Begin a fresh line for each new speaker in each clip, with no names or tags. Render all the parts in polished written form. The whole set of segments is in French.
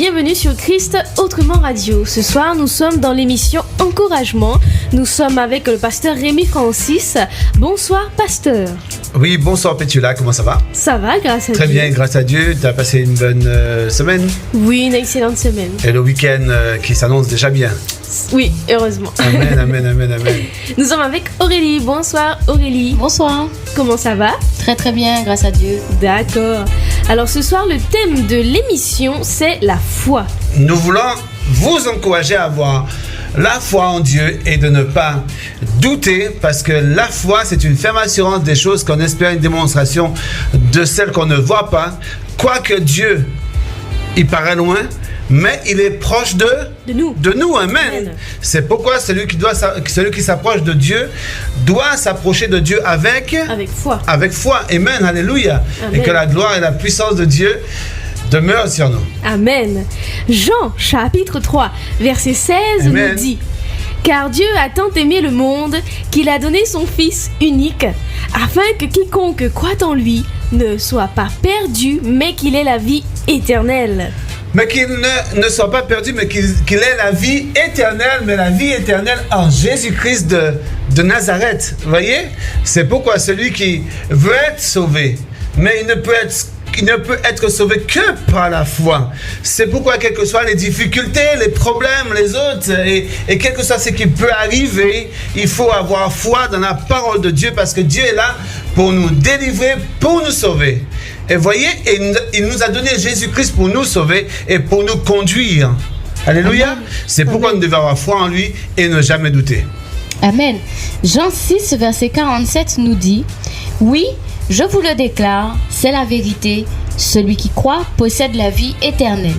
bienvenue sur Christ Autrement Radio. Ce soir, nous sommes dans l'émission Encouragement. Nous sommes avec le pasteur Rémi Francis. Bonsoir, pasteur.
Oui, bonsoir Pétula, comment ça va?
Ça va, grâce à Dieu.
Très bien, grâce à Dieu. Tu as passé une bonne semaine?
Oui, une excellente semaine.
Et le week-end qui s'annonce déjà bien?
Oui, heureusement.
Amen, amen, amen, amen.
Nous sommes avec Aurélie. Bonsoir Aurélie.
Bonsoir.
Comment ça va?
Très très bien, grâce à Dieu.
D'accord. Alors ce soir, le thème de l'émission, c'est la foi.
Nous voulons vous encourager à avoir la foi en Dieu et de ne pas douter, parce que la foi, c'est une ferme assurance des choses qu'on espère, une démonstration de celles qu'on ne voit pas. Quoique Dieu, il paraît loin, mais il est proche de nous. Amen.
Amen.
C'est pourquoi celui qui s'approche de Dieu doit s'approcher de Dieu avec
foi.
Avec foi. Amen. Alléluia.
Amen.
Et que la gloire et la puissance de Dieu demeurent sur nous.
Amen. Jean, chapitre 3, verset 16
Amen.
nous dit: Car Dieu a tant aimé le monde qu'il a donné son Fils unique, afin que quiconque croit en lui ne soit pas perdu, mais qu'il ait la vie éternelle.
Mais qu'il ne soit pas perdu, mais qu'il ait la vie éternelle, mais la vie éternelle en Jésus-Christ de Nazareth. Vous voyez? C'est pourquoi celui qui veut être sauvé, mais il ne peut être sauvé que par la foi. C'est pourquoi, quelles que soient les difficultés, les problèmes, les autres, et quel que soit ce qui peut arriver, il faut avoir foi dans la parole de Dieu, parce que Dieu est là pour nous délivrer, pour nous sauver. Et voyez, il nous a donné Jésus-Christ pour nous sauver et pour nous conduire. Alléluia.
Amen.
C'est pourquoi nous devons avoir foi en lui et ne jamais douter.
Amen. Jean 6, verset 47 nous dit: Oui, je vous le déclare, c'est la vérité. Celui qui croit possède la vie éternelle.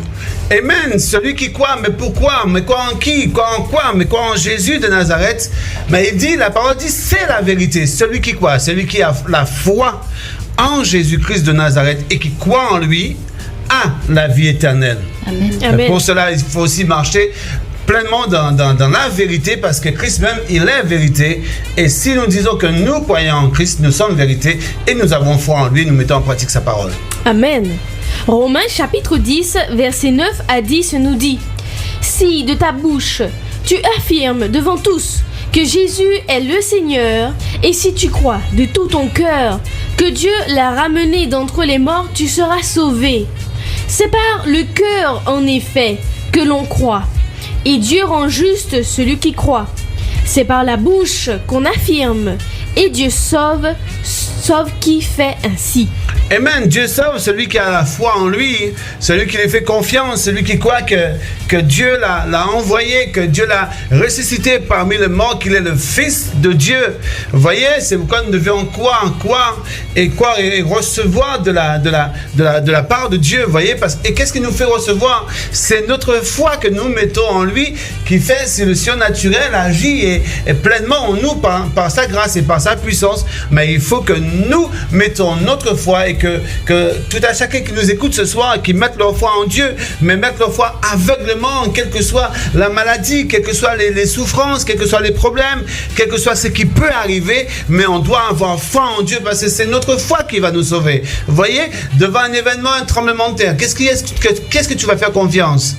Amen. Celui qui croit, mais pourquoi? Mais quoi en qui? Quoi en quoi? Mais quoi en Jésus de Nazareth? Mais il dit, la parole dit, c'est la vérité. Celui qui croit, celui qui a la foi en Jésus-Christ de Nazareth et qui croit en lui, a la vie éternelle.
Amen.
Amen.
Pour cela, il faut aussi marcher pleinement dans la vérité, parce que Christ même, il est vérité. Et si nous disons que nous croyons en Christ, nous sommes vérité et nous avons foi en lui, nous mettons en pratique sa parole.
Amen. Romains chapitre 10, verset 9 à 10 nous dit: Si de ta bouche tu affirmes devant tous que Jésus est le Seigneur, et si tu crois de tout ton cœur que Dieu l'a ramené d'entre les morts, tu seras sauvé. C'est par le cœur, en effet, que l'on croit, et Dieu rend juste celui qui croit. C'est par la bouche qu'on affirme, et Dieu sauve qui fait ainsi.
Amen. Dieu sauve celui qui a la foi en lui, celui qui lui fait confiance, celui qui croit que Dieu l'a envoyé, que Dieu l'a ressuscité parmi les morts, qu'il est le Fils de Dieu. Vous voyez, c'est pourquoi nous devons croire et recevoir de la part de Dieu. Vous voyez, et qu'est-ce qui nous fait recevoir? C'est notre foi que nous mettons en lui qui fait, si le surnaturel agit et pleinement en nous par sa grâce et par sa puissance. Mais il faut que nous mettons notre foi, et que tout à chacun qui nous écoute ce soir, qui mette leur foi en Dieu, mais mettre leur foi aveuglément, quelle que soit la maladie, quelles que soient les souffrances, quels que soient les problèmes, quel que soit ce qui peut arriver, mais on doit avoir foi en Dieu, parce que c'est notre foi qui va nous sauver. Vous voyez, devant un événement, un tremblement de terre, qu'est-ce que tu vas faire confiance?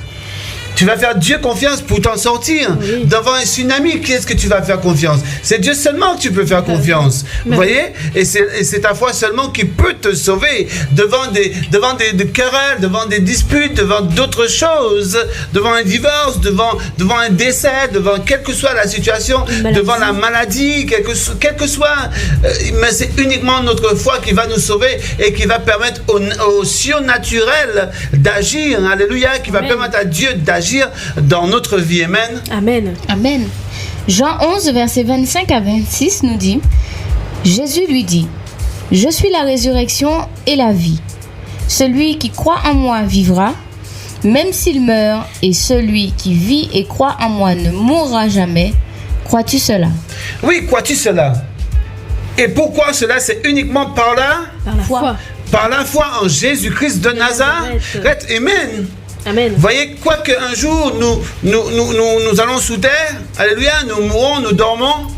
Tu vas faire Dieu confiance pour t'en sortir.
Oui.
Devant un tsunami, qui est-ce que tu vas faire confiance? C'est Dieu seulement que tu peux faire confiance. Vous voyez? Et c'est ta foi seulement qui peut te sauver. Devant des querelles, devant des disputes, devant d'autres choses, devant un divorce, devant un décès, devant quelle que soit la situation, devant la maladie, quel que soit. Mais c'est uniquement notre foi qui va nous sauver et qui va permettre au surnaturel d'agir. Alléluia. Qui va permettre à Dieu d'agir dans notre vie. Amen.
Amen.
Amen. Jean 11, verset 25 à 26 nous dit: Jésus lui dit: Je suis la résurrection et la vie. Celui qui croit en moi vivra, même s'il meurt, et celui qui vit et croit en moi ne mourra jamais. Crois-tu cela?
Oui, crois-tu cela? Et pourquoi cela? C'est uniquement par la
foi.
Par la foi en Jésus-Christ de Nazareth. Amen.
Amen.
Voyez, quoi qu'un jour nous allons sous terre, alléluia, nous mourrons, nous dormons,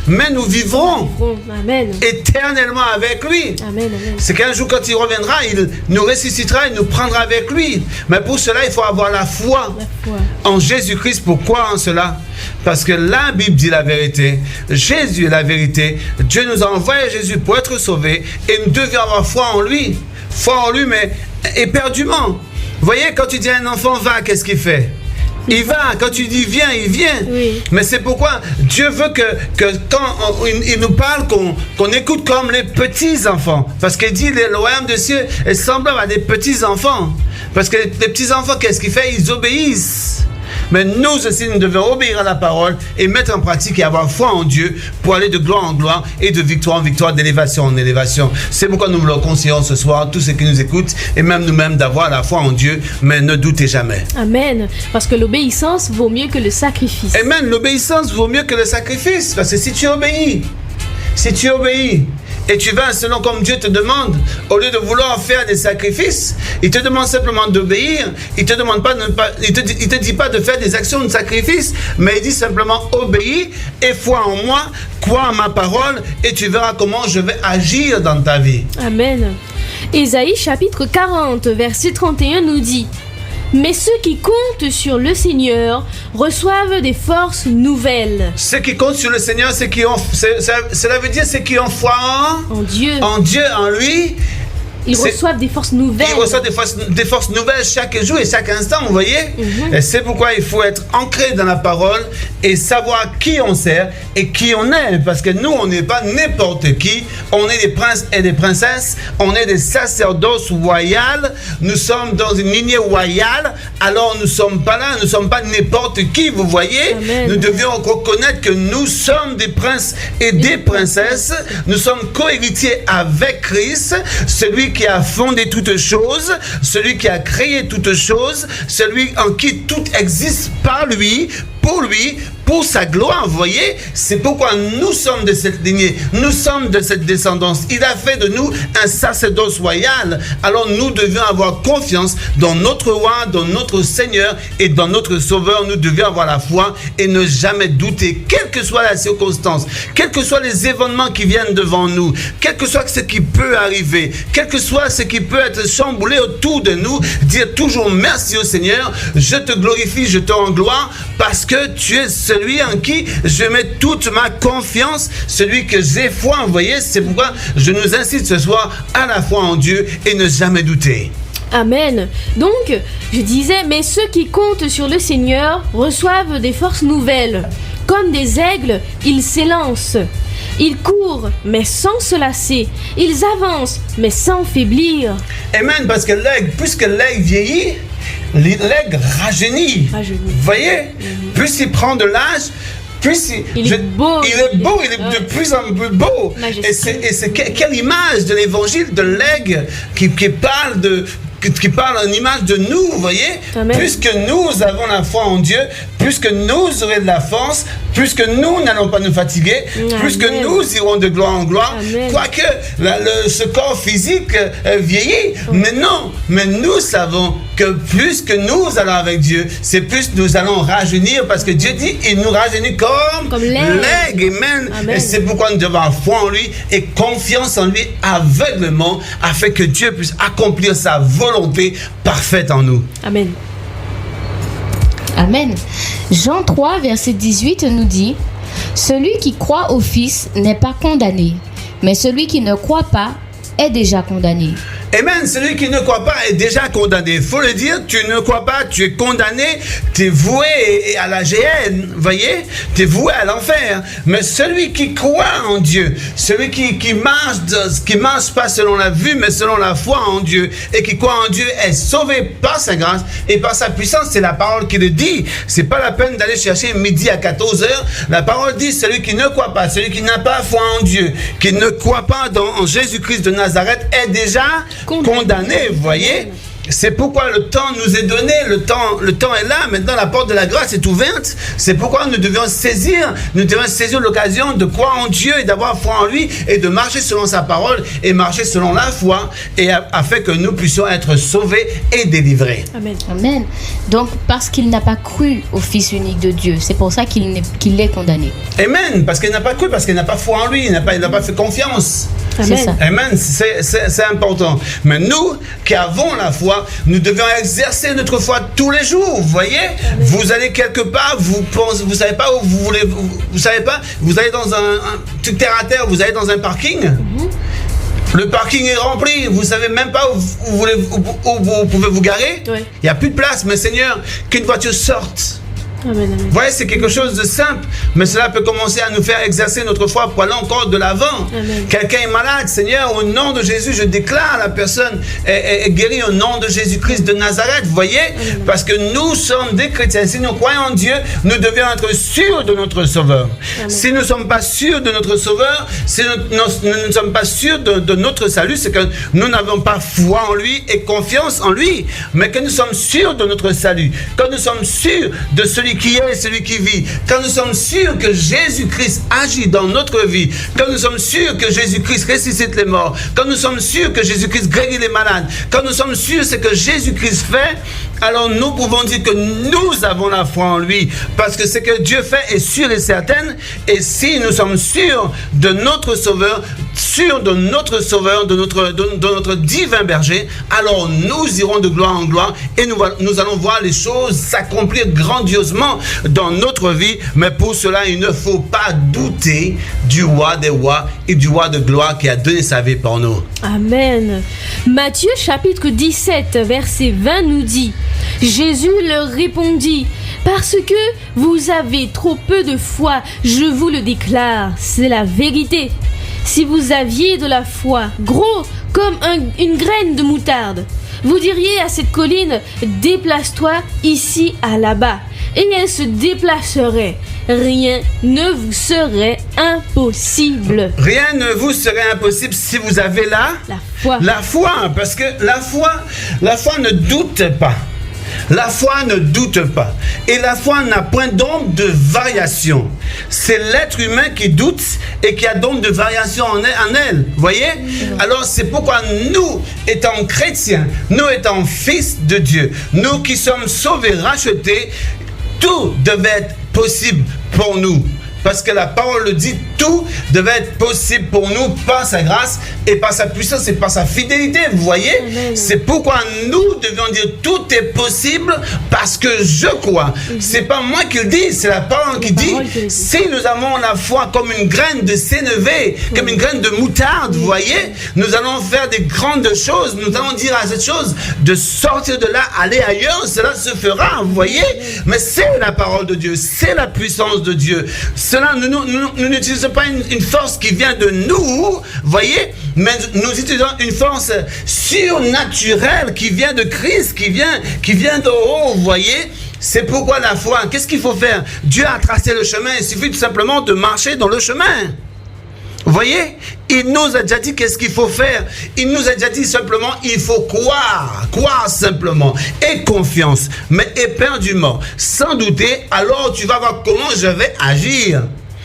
mais nous vivrons
Amen.
éternellement avec lui.
Amen. Amen.
C'est qu'un jour, quand il reviendra, il nous ressuscitera, il nous prendra avec lui. Mais pour cela, il faut avoir la foi
La foi.
en Jésus-Christ. Pourquoi en cela? Parce que la Bible dit la vérité. Jésus est la vérité. Dieu nous a envoyé Jésus pour être sauvés et nous devions avoir foi en lui. Foi en lui, mais éperdument. Vous voyez, quand tu dis à un enfant va, qu'est-ce qu'il fait? Il va. Quand tu dis viens, il vient.
Oui.
Mais c'est pourquoi Dieu veut que quand il nous parle, qu'on écoute comme les petits enfants. Parce qu'il dit le royaume des cieux est semblable à des petits enfants. Parce que les petits enfants, qu'est-ce qu'ils font? Ils obéissent. Mais nous aussi, nous devons obéir à la parole et mettre en pratique et avoir foi en Dieu pour aller de gloire en gloire et de victoire en victoire, d'élévation en élévation. C'est pourquoi nous le conseillons ce soir, tous ceux qui nous écoutent, et même nous-mêmes, d'avoir la foi en Dieu, mais ne doutez jamais.
Amen. Parce que l'obéissance vaut mieux que le sacrifice.
Amen. L'obéissance vaut mieux que le sacrifice. Parce que si tu obéis, et tu vas selon comme Dieu te demande, au lieu de vouloir faire des sacrifices, il te demande simplement d'obéir. Il te demande pas, il te dit pas de faire des actions de sacrifice, mais il dit simplement obéis et foi en moi, crois en ma parole, et tu verras comment je vais agir dans ta vie.
Amen. Ésaïe chapitre 40, verset 31 nous dit: mais ceux qui comptent sur le Seigneur reçoivent des forces nouvelles.
Ceux qui comptent sur le Seigneur, cela veut dire ceux qui ont foi
En Dieu.
En lui.
Ils reçoivent des forces nouvelles.
Ils reçoivent des forces nouvelles chaque jour et chaque instant, vous voyez. Et c'est pourquoi il faut être ancré dans la parole et savoir qui on sert et qui on est. Parce que nous, on n'est pas n'importe qui. On est des princes et des princesses. On est des sacerdoces royales. Nous sommes dans une lignée royale. Alors, nous ne sommes pas là. Nous ne sommes pas n'importe qui, vous voyez.
Amen.
Nous devions reconnaître que nous sommes des princes et des princesses. Nous sommes co-héritiers avec Christ, celui qui a fondé toutes choses, celui qui a créé toutes choses, celui en qui tout existe par lui, pour sa gloire, vous voyez. C'est pourquoi nous sommes de cette lignée, nous sommes de cette descendance. Il a fait de nous un sacerdoce royal. Alors nous devions avoir confiance dans notre roi, dans notre Seigneur et dans notre Sauveur. Nous devions avoir la foi et ne jamais douter, quelle que soit la circonstance, quels que soient les événements qui viennent devant nous, quel que soit ce qui peut arriver, quel que soit ce qui peut être chamboulé autour de nous, dire toujours merci au Seigneur. Je te glorifie, je te rends gloire parce que tu es celui en qui je mets toute ma confiance, celui que j'ai foi, vous voyez. C'est pourquoi je nous incite ce soir à la foi en Dieu et ne jamais douter.
Amen. Donc, je disais, mais ceux qui comptent sur le Seigneur reçoivent des forces nouvelles. Comme des aigles, ils s'élancent. Ils courent, mais sans se lasser. Ils avancent, mais sans faiblir.
Amen, parce que l'aigle, puisque l'aigle vieillit, l'aigle rajeunit. Vous voyez, plus il prend de l'âge, plus il est beau, il est de plus en plus beau. Et c'est quelle image de l'évangile de l'aigle qui parle en image de nous, vous voyez. Amen. Puisque nous avons la foi en Dieu, puisque nous aurons de la force, puisque nous n'allons pas nous fatiguer, puisque nous irons de gloire en gloire, quoique ce corps physique vieillit, mais nous savons que plus que nous allons avec Dieu, c'est plus nous allons rajeunir, parce que Dieu dit, il nous rajeunit comme l'aigle. Amen. Et c'est pourquoi nous devons avoir foi en lui et confiance en lui aveuglement, afin que Dieu puisse accomplir sa volonté parfaite en nous.
Amen.
Amen. Jean 3, verset 18 nous dit: celui qui croit au Fils n'est pas condamné, mais celui qui ne croit pas est déjà condamné.
Amen. Celui qui ne croit pas est déjà condamné. Il faut le dire, tu ne crois pas, tu es condamné, tu es voué à la géhenne, voyez, tu es voué à l'enfer. Mais celui qui croit en Dieu, celui qui marche pas selon la vue, mais selon la foi en Dieu, et qui croit en Dieu, est sauvé par sa grâce et par sa puissance. C'est la parole qui le dit. C'est pas la peine d'aller chercher midi à 14h. La parole dit, celui qui ne croit pas, celui qui n'a pas foi en Dieu, qui ne croit pas en Jésus-Christ de Nazareth, est déjà condamné, vous voyez. c'est pourquoi le temps nous est donné, le temps est là, maintenant la porte de la grâce est ouverte. C'est pourquoi nous devions saisir l'occasion de croire en Dieu et d'avoir foi en lui et de marcher selon sa parole et marcher selon la foi et afin que nous puissions être sauvés et délivrés.
Amen.
Amen. Donc, parce qu'il n'a pas cru au Fils unique de Dieu, c'est pour ça qu'il est condamné.
Amen, parce qu'il n'a pas cru, parce qu'il n'a pas foi en lui, il n'a pas fait confiance.
Amen.
C'est ça.
Amen, c'est important. Mais nous qui avons la foi, nous devons exercer notre foi tous les jours. Vous voyez, vous allez quelque part, vous savez pas où vous voulez, vous savez pas, vous allez dans un terre à terre, vous allez dans un parking. Le parking est rempli, vous savez même pas où vous pouvez vous garer.
Ouais.
Il n'y a plus de place, mais Seigneur, qu'une voiture sorte.
Amen, amen.
Vous voyez, c'est quelque chose de simple, mais cela peut commencer à nous faire exercer notre foi pour aller encore de l'avant.
Amen.
Quelqu'un est malade, Seigneur, au nom de Jésus, je déclare la personne est guérie au nom de Jésus-Christ de Nazareth. Vous voyez, parce que nous sommes des chrétiens. Si nous croyons en Dieu, nous devons être sûrs de notre Sauveur.
Amen.
Si nous ne sommes pas sûrs de notre Sauveur, si nous ne sommes pas sûrs de notre salut, c'est que nous n'avons pas foi en lui et confiance en lui, mais que nous sommes sûrs de notre salut, que nous sommes sûrs de celui qui est et celui qui vit, quand nous sommes sûrs que Jésus-Christ agit dans notre vie, quand nous sommes sûrs que Jésus-Christ ressuscite les morts, quand nous sommes sûrs que Jésus-Christ guérit les malades, quand nous sommes sûrs ce que Jésus-Christ fait, alors nous pouvons dire que nous avons la foi en lui, parce que ce que Dieu fait est sûr et certain, et si nous sommes sûrs de notre Sauveur, de notre divin berger, alors nous irons de gloire en gloire et nous allons voir les choses s'accomplir grandiosement dans notre vie. Mais pour cela, il ne faut pas douter du roi des rois et du roi de gloire qui a donné sa vie pour nous.
Amen. Matthieu chapitre 17, verset 20 nous dit: Jésus leur répondit: parce que vous avez trop peu de foi, je vous le déclare, c'est la vérité. Si vous aviez de la foi, gros comme une graine de moutarde, vous diriez à cette colline: déplace-toi ici à là-bas, et elle se déplacerait. Rien ne vous serait impossible.
Rien ne vous serait impossible si vous avez la
foi.
La foi, parce que la foi ne doute pas. La foi ne doute pas. Et la foi n'a point d'ombre de variation. C'est l'être humain qui doute et qui a d'ombre de variation en elle. Voyez? Alors c'est pourquoi nous, étant chrétiens, nous étant fils de Dieu, nous qui sommes sauvés, rachetés, tout devait être possible pour nous. Parce que la parole le dit, tout devait être possible pour nous par sa grâce et par sa puissance et par sa fidélité. Vous voyez?
Amen.
C'est pourquoi nous devions dire tout est possible parce que je crois. C'est pas moi qui le dis, c'est la parole qui dit. Si nous avons la foi comme une graine de sénévé, comme une graine de moutarde, vous voyez, nous allons faire des grandes choses. Nous allons dire à cette chose de sortir de là, aller ailleurs, cela se fera, vous voyez. Mais c'est la parole de Dieu, c'est la puissance de Dieu. Cela, nous n'utilisons pas une force qui vient de nous, voyez, mais nous utilisons une force surnaturelle qui vient de Christ, qui vient d'en haut, vous voyez. C'est pourquoi la foi, qu'est-ce qu'il faut faire? Dieu a tracé le chemin, il suffit tout simplement de marcher dans le chemin. Vous voyez, il nous a déjà dit qu'est-ce qu'il faut faire. Il nous a déjà dit simplement, il faut croire simplement, et confiance, mais éperdument, sans douter, alors tu vas voir comment je vais agir.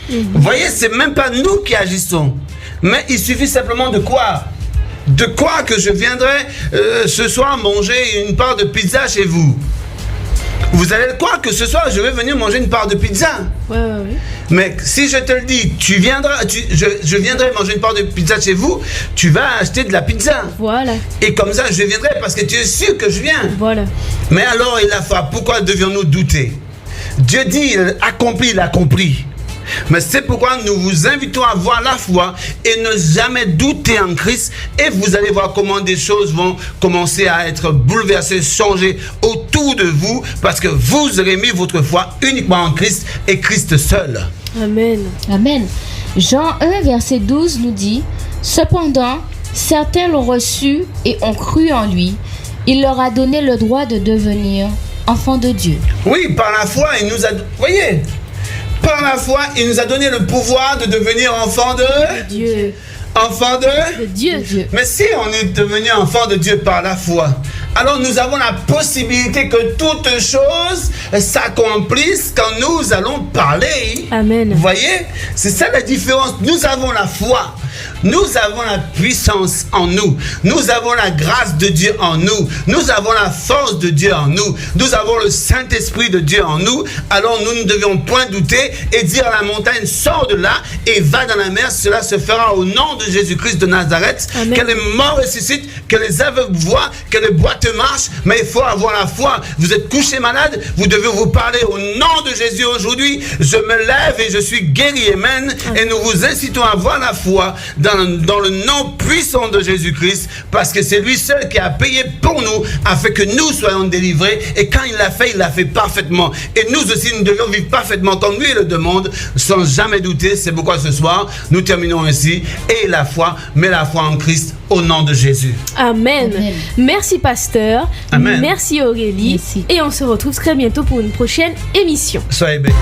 Vous voyez, c'est même pas nous qui agissons, mais il suffit simplement de croire. De croire que je viendrai ce soir manger une part de pizza chez vous. Vous allez croire que ce soir je vais venir manger une part de pizza.
Ouais.
Mais si je te le dis, je viendrai manger une part de pizza chez vous, tu vas acheter de la pizza.
Voilà.
Et comme ça, je viendrai parce que tu es sûr que je viens.
Voilà.
Mais alors, il a fait. Pourquoi devions-nous douter? Dieu dit, il accomplit. Mais c'est pourquoi nous vous invitons à avoir la foi et ne jamais douter en Christ. Et vous allez voir comment des choses vont commencer à être bouleversées, changées autour de vous. Parce que vous aurez mis votre foi uniquement en Christ et Christ seul.
Amen.
Amen. Jean 1, verset 12 nous dit: cependant, certains l'ont reçu et ont cru en lui. Il leur a donné le droit de devenir enfants de Dieu.
Oui, par la foi, il nous a... Voyez, par la foi, il nous a donné le pouvoir de devenir enfants de
Dieu.
Enfants de
Dieu.
Mais si on est devenu enfant de Dieu par la foi, alors nous avons la possibilité que toute chose s'accomplisse quand nous allons parler.
Amen.
Vous voyez, c'est ça la différence. Nous avons la foi. Nous avons la puissance en nous. Nous avons la grâce de Dieu en nous. Nous avons la force de Dieu en nous. Nous avons le Saint-Esprit de Dieu en nous. Alors nous ne devions point douter et dire à la montagne, sors de là et va dans la mer. Cela se fera au nom de Jésus-Christ de Nazareth.
Amen.
Que les morts ressuscitent, que les aveugles voient, que les boiteux marchent. Mais il faut avoir la foi. Vous êtes couché malade, vous devez vous parler au nom de Jésus aujourd'hui. Je me lève et je suis guéri. Amen. Et nous vous incitons à avoir la foi dans le nom puissant de Jésus-Christ, parce que c'est lui seul qui a payé pour nous afin que nous soyons délivrés, et quand il l'a fait parfaitement, et nous aussi nous devions vivre parfaitement comme lui le demande, sans jamais douter. C'est pourquoi ce soir nous terminons ainsi, et la foi, mais la foi en Christ au nom de Jésus.
Amen.
Amen.
Merci pasteur.
Amen.
Merci Aurélie.
Merci.
Et on se retrouve très bientôt pour une prochaine émission.
Soyez bénis.